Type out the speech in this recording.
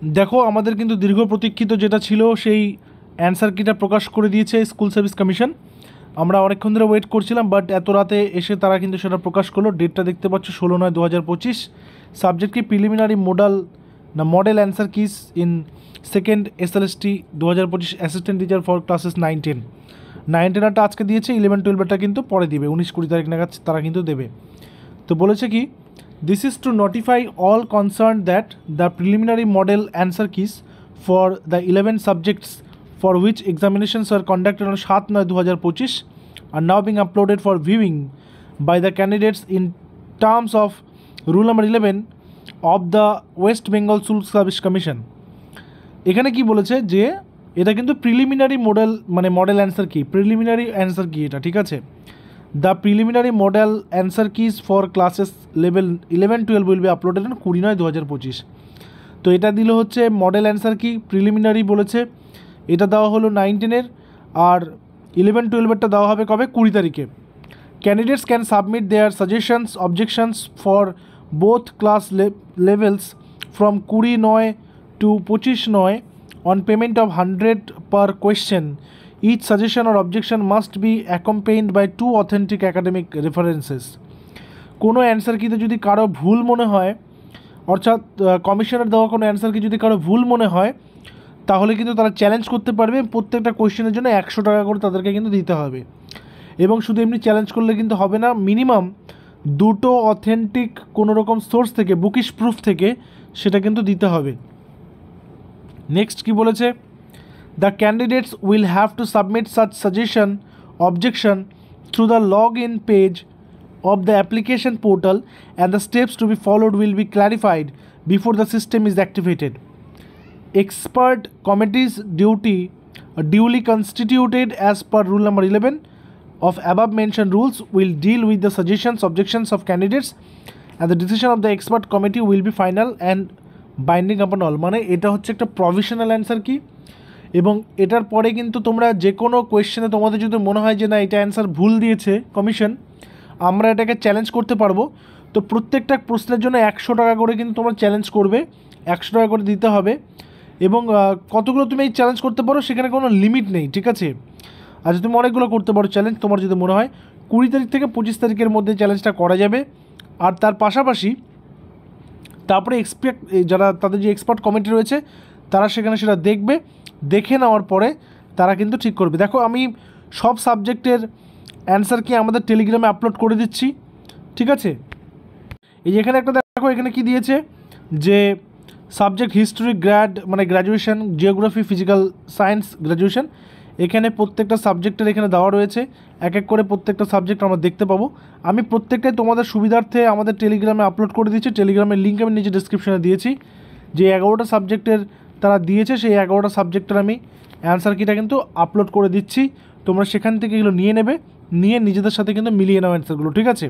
দেখো আমাদের কিন্তু দীর্ঘ প্রতীক্ষিত যেটা ছিল সেই অ্যান্সার কিটা প্রকাশ করে দিয়েছে স্কুল সার্ভিস কমিশন। আমরা অনেকক্ষণ ধরে ওয়েট করছিলাম, বাট এত রাতে এসে তারা কিন্তু সেটা প্রকাশ করলো। ডেটটা দেখতে পাচ্ছ 16/9/2025। সাবজেক্ট কি preliminary model answer kiss in second SLST 2025 assistant teacher for classes 9-10। 9-10টা আজকে দিয়েছে, 11-12টা কিন্তু পরে দিবে, 19-20 তারিখ নাগাদ তারা কিন্তু দেবে। তো বলেছে কি, this is to notify all concerned that the preliminary model answer keys for the 11 subjects for which examinations were conducted on 7/9/2025 are now being uploaded for viewing by the candidates in terms of rule number 11 of the West Bengal School Service Commission। এখানে কি বলেছে যে এটা কিন্তু preliminary model answer কি, preliminary answer কি এটা, ঠিক আছে। The preliminary model answer keys for classes level 11-12 will be uploaded on 20/9/2025। তো এটা দিল হচ্ছে মডেল অ্যান্সার কি প্রিলিমিনারি বলেছে, এটা দেওয়া হলো 9-10-এর, আর 11-12-এরটা দেওয়া হবে কবে, 20 তারিখে। Candidates can submit their suggestions objections for both class levels from 20/9 to 25/9 on payment of 100 per question. Each suggestion or objection must be accompanied by 2 authentic academic references। কোনো অ্যান্সার কিতে যদি কারো ভুল মনে হয়, অর্থাৎ কমিশনের দেওয়া কোনো অ্যান্সার কি যদি কারো ভুল মনে হয়, তাহলে কিন্তু তারা চ্যালেঞ্জ করতে পারবে। প্রত্যেকটা কোয়েশ্চেনের জন্য 100 টাকা করে তাদেরকে কিন্তু দিতে হবে। এবং শুধু এমনি চ্যালেঞ্জ করলে কিন্তু হবে না, মিনিমাম 2টো অথেন্টিক কোনো রকম সোর্স থেকে, বুকিশ প্রুফ থেকে সেটা কিন্তু দিতে হবে। নেক্সট কি বলেছে, the candidates will have to submit such suggestion objection through the login page of the application portal, and the steps to be followed will be clarified before the system is activated. Expert committees duly constituted as per rule number 11 of above mentioned rules will deal with the suggestions objections of candidates, and the decision of the expert committee will be final and binding upon all। মানে এটা হচ্ছে একটা provisional answer কি, এবং এটার পরে কিন্তু তোমরা যে কোনো কোয়েশ্চেনে তোমাদের যদি মনে হয় যে না এটা অ্যান্সার ভুল দিয়েছে কমিশন, আমরা এটাকে চ্যালেঞ্জ করতে পারবো। তো প্রত্যেকটা প্রশ্নের জন্য 100 টাকা করে কিন্তু তোমরা চ্যালেঞ্জ করবে, 100 টাকা করে দিতে হবে। এবং কতগুলো তুমি এই চ্যালেঞ্জ করতে পারো সেখানে কোনো লিমিট নেই, ঠিক আছে। আচ্ছা, তুমি অনেকগুলো করতে পারো চ্যালেঞ্জ, তোমার যদি মনে হয় 20 তারিখ থেকে 25 তারিখের মধ্যে চ্যালেঞ্জটা করা যাবে। আর তার পাশাপাশি তারপরে যারা তাদের যে এক্সপার্ট কমিটি রয়েছে তারা সেখানে সেটা দেখবে, দেখে নেওয়ার পরে তারা কিন্তু ঠিক করবে। দেখো আমি সব সাবজেক্টের অ্যান্সার কি আমাদের টেলিগ্রামে আপলোড করে দিচ্ছি, ঠিক আছে। এই যে এখানে একটা দেখো, এখানে কি দিয়েছে যে subject history graduation, geography, physical science graduation, এখানে প্রত্যেকটা সাবজেক্টের এখানে দেওয়া রয়েছে, এক এক করে প্রত্যেকটা সাবজেক্ট আমরা দেখতে পাবো। আমি প্রত্যেকটাই তোমাদের সুবিধার্থে আমাদের টেলিগ্রামে আপলোড করে দিচ্ছি। টেলিগ্রামের লিঙ্ক আমি নিচে ডিসক্রিপশনে দিয়েছি। যে 11টা সাবজেক্টের তারা দিয়েছে সেই 11টা সাবজেক্টের আমি অ্যান্সার কিটা কিন্তু আপলোড করে দিচ্ছি। তোমরা সেখান থেকে এগুলো নিয়ে নেবে, নিয়ে নিজেদের সাথে কিন্তু মিলিয়ে নাও অ্যান্সারগুলো, ঠিক আছে।